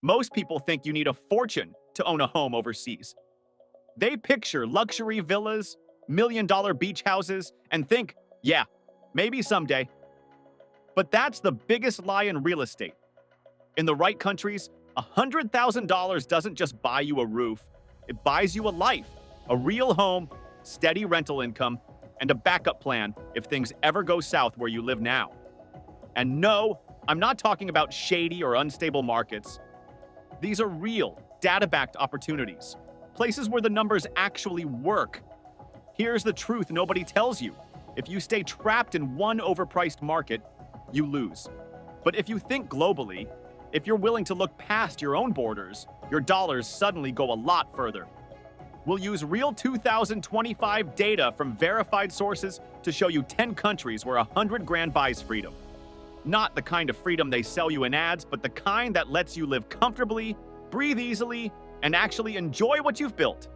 Most people think you need a fortune to own a home overseas. They picture luxury villas, million-dollar beach houses, and think, yeah, maybe someday. But that's the biggest lie in real estate. In the right countries, $100,000 doesn't just buy you a roof, it buys you a life, a real home, steady rental income, and a backup plan if things ever go south where you live now. And no, I'm not talking about shady or unstable markets. These are real, data-backed opportunities, places where the numbers actually work. Here's the truth nobody tells you. If you stay trapped in one overpriced market, you lose. But if you think globally, if you're willing to look past your own borders, your dollars suddenly go a lot further. We'll use real 2025 data from verified sources to show you 10 countries where 100 grand buys freedom. Not the kind of freedom they sell you in ads, but the kind that lets you live comfortably, breathe easily, and actually enjoy what you've built.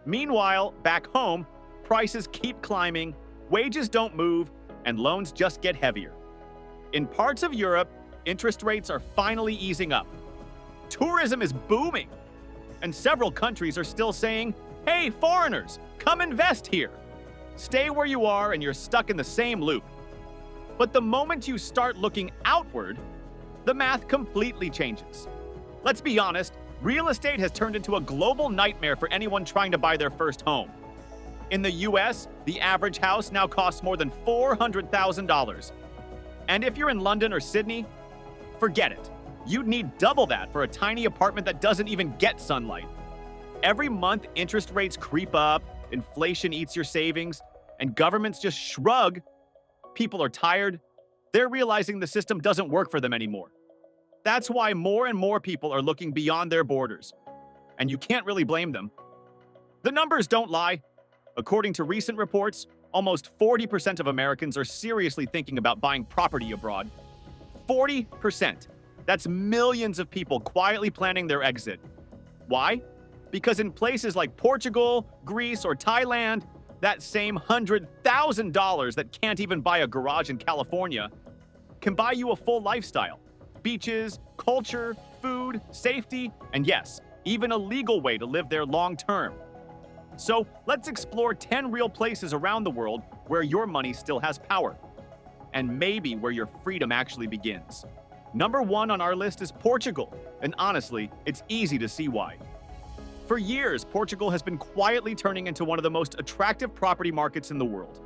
Meanwhile, back home, prices keep climbing, wages don't move, and loans just get heavier. In parts of Europe, interest rates are finally easing up. Tourism is booming, and several countries are still saying, hey, foreigners, come invest here. Stay where you are and you're stuck in the same loop. But the moment you start looking outward, the math completely changes. Let's be honest, real estate has turned into a global nightmare for anyone trying to buy their first home. In the US, the average house now costs more than $400,000. And if you're in London or Sydney, forget it. You'd need double that for a tiny apartment that doesn't even get sunlight. Every month, interest rates creep up, inflation eats your savings, and governments just shrug. People are tired. They're realizing the system doesn't work for them anymore. That's why more and more people are looking beyond their borders. And you can't really blame them. The numbers don't lie. According to recent reports, almost 40% of Americans are seriously thinking about buying property abroad. 40%. That's millions of people quietly planning their exit. Why? Because in places like Portugal, Greece, or Thailand, that same $100,000 that can't even buy a garage in California can buy you a full lifestyle. Beaches, culture, food, safety, and yes, even a legal way to live there long term. So let's explore 10 real places around the world where your money still has power, and maybe where your freedom actually begins. Number 1 on our list is Portugal, and honestly, it's easy to see why. For years, Portugal has been quietly turning into one of the most attractive property markets in the world.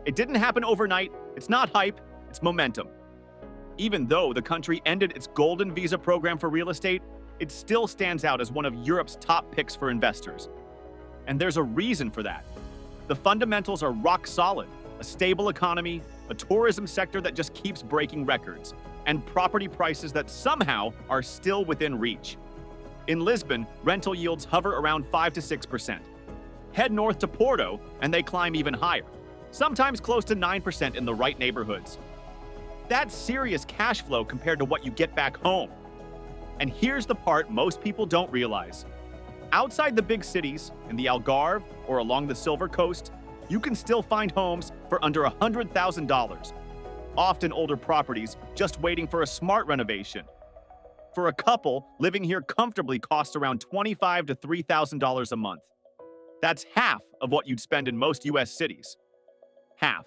It didn't happen overnight, it's not hype, it's momentum. Even though the country ended its golden visa program for real estate, it still stands out as one of Europe's top picks for investors. And there's a reason for that. The fundamentals are rock solid, a stable economy, a tourism sector that just keeps breaking records, and property prices that somehow are still within reach. In Lisbon, rental yields hover around 5 to 6%. Head north to Porto, and they climb even higher, sometimes close to 9% in the right neighborhoods. That's serious cash flow compared to what you get back home. And here's the part most people don't realize. Outside the big cities, in the Algarve or along the Silver Coast, you can still find homes for under $100,000. Often older properties just waiting for a smart renovation. For a couple, living here comfortably costs around $25,000 to $3,000 a month. That's half of what you'd spend in most US cities. Half.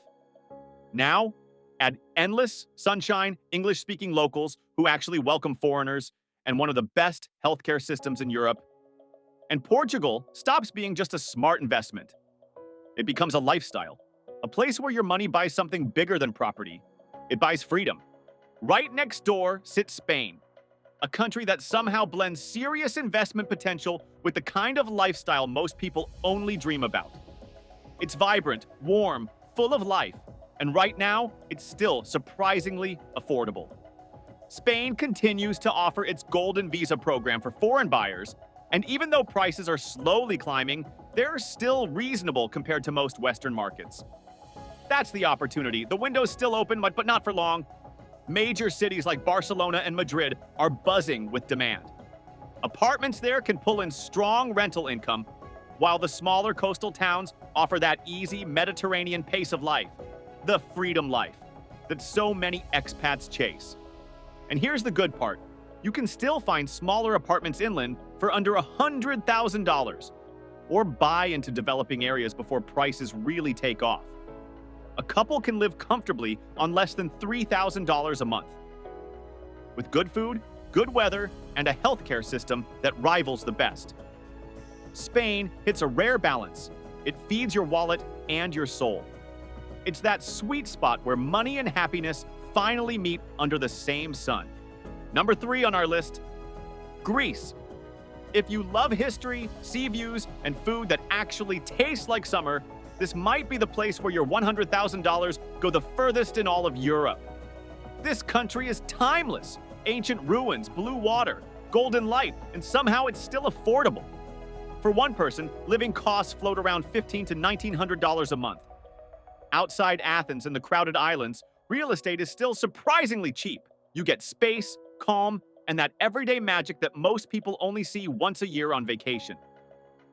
Now, add endless, sunshine, English-speaking locals who actually welcome foreigners and one of the best healthcare systems in Europe, and Portugal stops being just a smart investment. It becomes a lifestyle, a place where your money buys something bigger than property. It buys freedom. Right next door sits Spain, a country that somehow blends serious investment potential with the kind of lifestyle most people only dream about. It's vibrant, warm, full of life, and right now, it's still surprisingly affordable. Spain continues to offer its golden visa program for foreign buyers, and even though prices are slowly climbing, they're still reasonable compared to most Western markets. That's the opportunity. The window's still open, but not for long. Major cities like Barcelona and Madrid are buzzing with demand. Apartments there can pull in strong rental income, while the smaller coastal towns offer that easy Mediterranean pace of life, the freedom life, that so many expats chase. And here's the good part. you can still find smaller apartments inland for under $100,000, or buy into developing areas before prices really take off. A couple can live comfortably on less than $3,000 a month. With good food, good weather, and a healthcare system that rivals the best. Spain hits a rare balance. It feeds your wallet and your soul. It's that sweet spot where money and happiness finally meet under the same sun. Number 3 on our list, Greece. If you love history, sea views, and food that actually tastes like summer, this might be the place where your $100,000 go the furthest in all of Europe. This country is timeless. Ancient ruins, blue water, golden light, and somehow it's still affordable. For one person, living costs float around $1,500 to $1,900 a month. Outside Athens and the crowded islands, real estate is still surprisingly cheap. You get space, calm, and that everyday magic that most people only see once a year on vacation.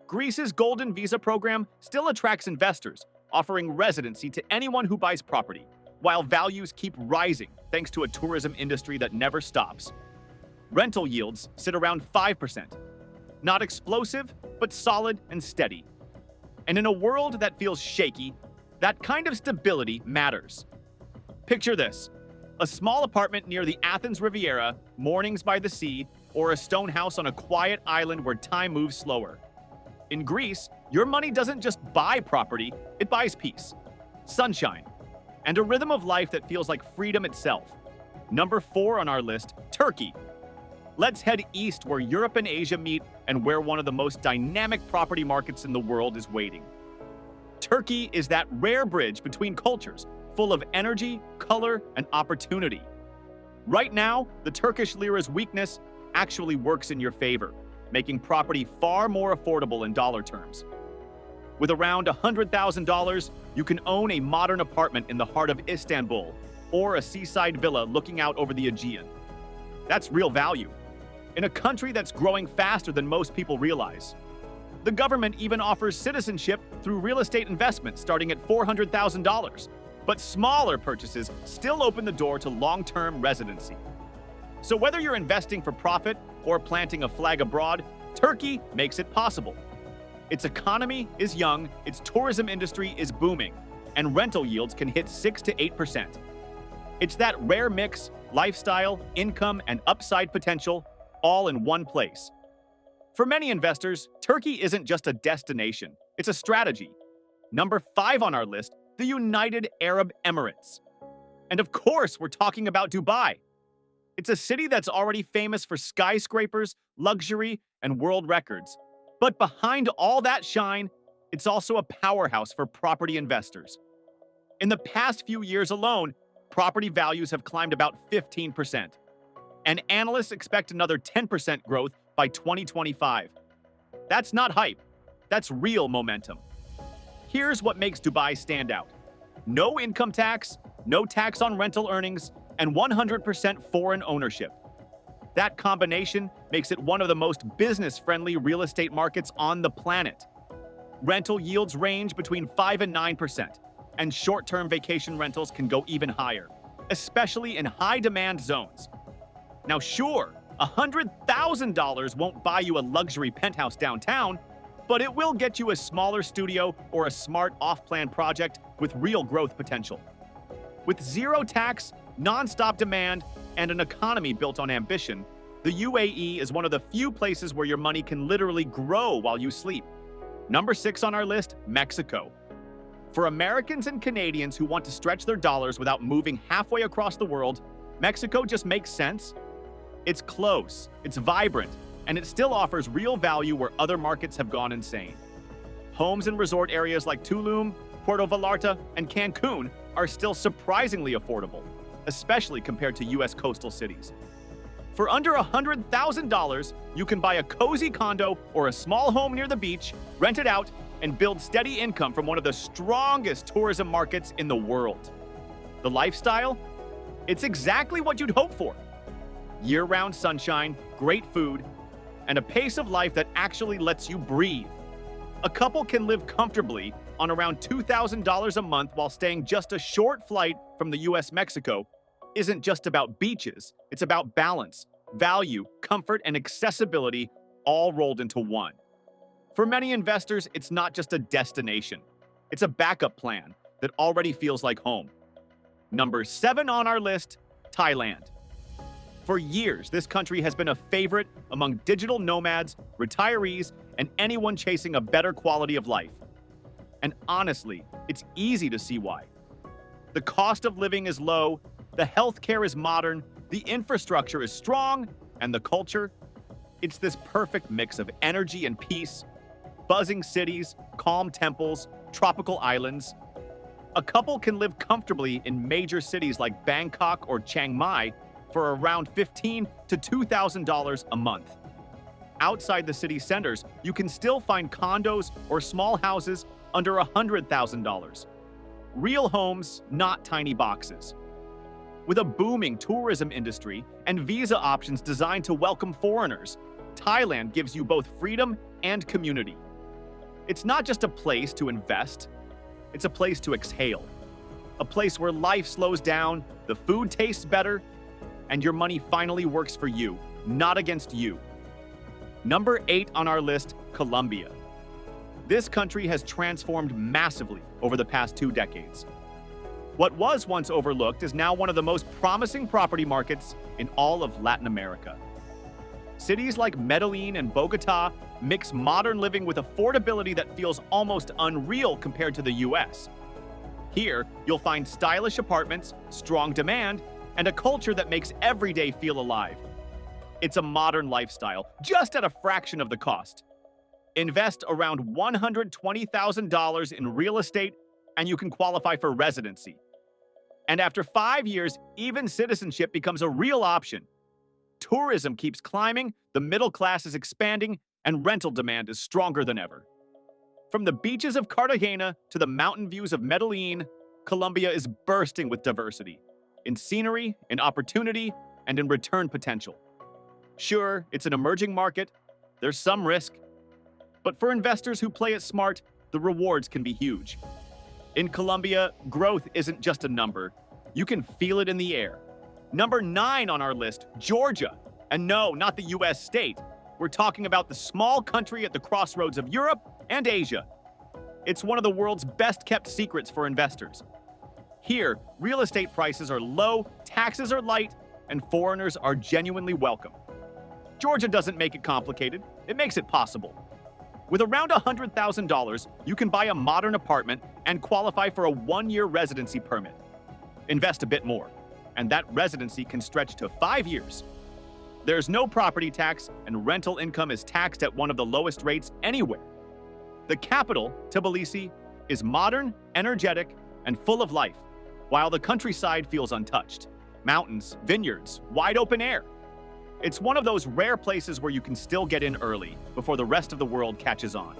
Greece's Golden Visa program still attracts investors, offering residency to anyone who buys property, while values keep rising thanks to a tourism industry that never stops. Rental yields sit around 5%. Not explosive, but solid and steady. And in a world that feels shaky, that kind of stability matters. Picture this: a small apartment near the Athens Riviera, mornings by the sea, or a stone house on a quiet island where time moves slower. In Greece, your money doesn't just buy property, it buys peace, sunshine, and a rhythm of life that feels like freedom itself. Number 4 on our list, Turkey. Let's head east where Europe and Asia meet and where one of the most dynamic property markets in the world is waiting. Turkey is that rare bridge between cultures, full of energy, color, and opportunity. Right now, the Turkish lira's weakness actually works in your favor, making property far more affordable in dollar terms. With around $100,000, you can own a modern apartment in the heart of Istanbul or a seaside villa looking out over the Aegean. That's real value, in a country that's growing faster than most people realize. The government even offers citizenship through real estate investments starting at $400,000, but smaller purchases still open the door to long-term residency. So whether you're investing for profit or planting a flag abroad, Turkey makes it possible. Its economy is young, its tourism industry is booming, and rental yields can hit 6 to 8%. It's that rare mix: lifestyle, income, and upside potential, all in one place. For many investors, Turkey isn't just a destination, it's a strategy. Number 5 on our list, the United Arab Emirates. And of course, we're talking about Dubai. It's a city that's already famous for skyscrapers, luxury, and world records. But behind all that shine, it's also a powerhouse for property investors. In the past few years alone, property values have climbed about 15%. And analysts expect another 10% growth by 2025. That's not hype. That's real momentum. Here's what makes Dubai stand out: no income tax, no tax on rental earnings, and 100% foreign ownership. That combination makes it one of the most business-friendly real estate markets on the planet. Rental yields range between 5 and 9%, and short-term vacation rentals can go even higher, especially in high-demand zones. Now sure, $100,000 won't buy you a luxury penthouse downtown, but it will get you a smaller studio or a smart off-plan project with real growth potential. With zero tax, non-stop demand, and an economy built on ambition, the UAE is one of the few places where your money can literally grow while you sleep. Number 6 on our list, Mexico. For Americans and Canadians who want to stretch their dollars without moving halfway across the world, Mexico just makes sense. It's close, it's vibrant, and it still offers real value where other markets have gone insane. Homes in resort areas like Tulum, Puerto Vallarta, and Cancun are still surprisingly affordable, especially compared to US coastal cities. For under $100,000, you can buy a cozy condo or a small home near the beach, rent it out, and build steady income from one of the strongest tourism markets in the world. The lifestyle? It's exactly what you'd hope for. Year-round sunshine, great food, and a pace of life that actually lets you breathe. A couple can live comfortably on around $2,000 a month while staying just a short flight from the US-Mexico. Isn't just about beaches, it's about balance, value, comfort, and accessibility all rolled into one. For many investors, it's not just a destination. It's a backup plan that already feels like home. Number 7 on our list, Thailand. For years, this country has been a favorite among digital nomads, retirees, and anyone chasing a better quality of life. And honestly, it's easy to see why. The cost of living is low, the healthcare is modern, the infrastructure is strong, and the culture, it's this perfect mix of energy and peace, buzzing cities, calm temples, tropical islands. A couple can live comfortably in major cities like Bangkok or Chiang Mai for around $1,500 to $2,000 a month. Outside the city centers, you can still find condos or small houses under $100,000. Real homes, not tiny boxes. With a booming tourism industry and visa options designed to welcome foreigners, Thailand gives you both freedom and community. It's not just a place to invest, it's a place to exhale. A place where life slows down, the food tastes better, and your money finally works for you, not against you. Number 8 on our list, Colombia. This country has transformed massively over the past 2 decades. What was once overlooked is now one of the most promising property markets in all of Latin America. Cities like Medellin and Bogota mix modern living with affordability that feels almost unreal compared to the US. Here, you'll find stylish apartments, strong demand, and a culture that makes every day feel alive. It's a modern lifestyle, just at a fraction of the cost. Invest around $120,000 in real estate, and you can qualify for residency. And after 5 years, even citizenship becomes a real option. Tourism keeps climbing, the middle class is expanding, and rental demand is stronger than ever. From the beaches of Cartagena to the mountain views of Medellin, Colombia is bursting with diversity in scenery, in opportunity, and in return potential. Sure, it's an emerging market, there's some risk, but for investors who play it smart, the rewards can be huge. In Colombia, growth isn't just a number, you can feel it in the air. Number 9 on our list, Georgia. And no, not the US state. We're talking about the small country at the crossroads of Europe and Asia. It's one of the world's best-kept secrets for investors. Here, real estate prices are low, taxes are light, and foreigners are genuinely welcome. Georgia doesn't make it complicated, it makes it possible. With around $100,000, you can buy a modern apartment and qualify for a 1-year residency permit. Invest a bit more, and that residency can stretch to 5 years. There's no property tax, and rental income is taxed at one of the lowest rates anywhere. The capital, Tbilisi, is modern, energetic, and full of life, while the countryside feels untouched. Mountains, vineyards, wide open air. It's one of those rare places where you can still get in early before the rest of the world catches on.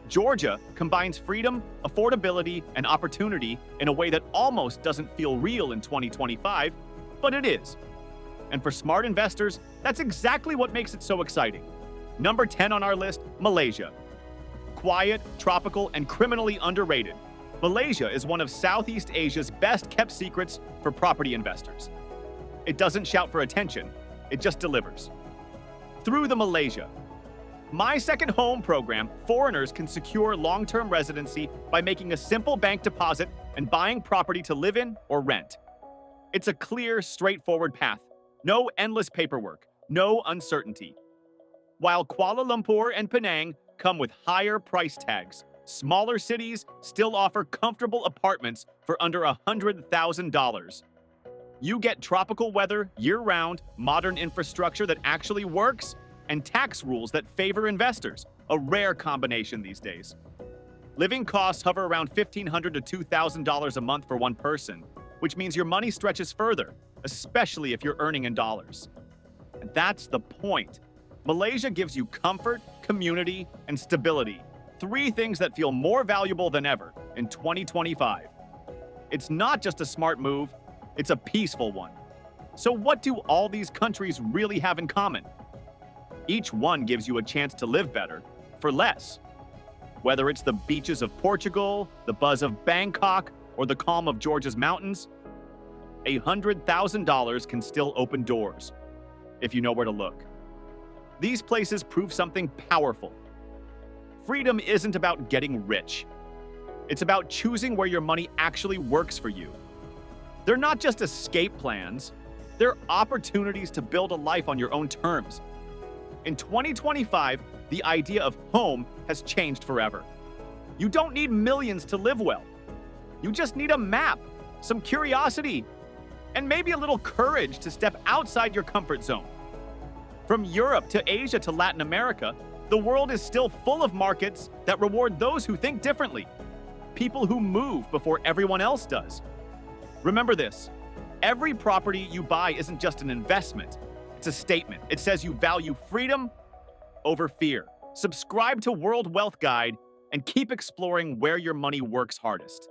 Georgia combines freedom, affordability, and opportunity in a way that almost doesn't feel real in 2025, but it is. And for smart investors, that's exactly what makes it so exciting. Number 10 on our list, Malaysia. Quiet, tropical, and criminally underrated, Malaysia is one of Southeast Asia's best-kept secrets for property investors. It doesn't shout for attention, it just delivers. Through the Malaysia My Second Home program, foreigners can secure long-term residency by making a simple bank deposit and buying property to live in or rent. It's a clear, straightforward path. No endless paperwork, no uncertainty. While Kuala Lumpur and Penang come with higher price tags, smaller cities still offer comfortable apartments for under $100,000. You get tropical weather year-round, modern infrastructure that actually works, and tax rules that favor investors, a rare combination these days. Living costs hover around $1,500 to $2,000 a month for one person, which means your money stretches further, especially if you're earning in dollars. And that's the point. Malaysia gives you comfort, community, and stability, 3 things that feel more valuable than ever in 2025. It's not just a smart move, it's a peaceful one. So what do all these countries really have in common? Each one gives you a chance to live better, for less. Whether it's the beaches of Portugal, the buzz of Bangkok, or the calm of Georgia's mountains, $100,000 can still open doors. if you know where to look. These places prove something powerful. Freedom isn't about getting rich. It's about choosing where your money actually works for you. They're not just escape plans. They're opportunities to build a life on your own terms. In 2025, the idea of home has changed forever. You don't need millions to live well. You just need a map, some curiosity, and maybe a little courage to step outside your comfort zone. From Europe to Asia to Latin America, the world is still full of markets that reward those who think differently. People who move before everyone else does. Remember this, every property you buy isn't just an investment, it's a statement. It says you value freedom over fear. Subscribe to World Wealth Guide and keep exploring where your money works hardest.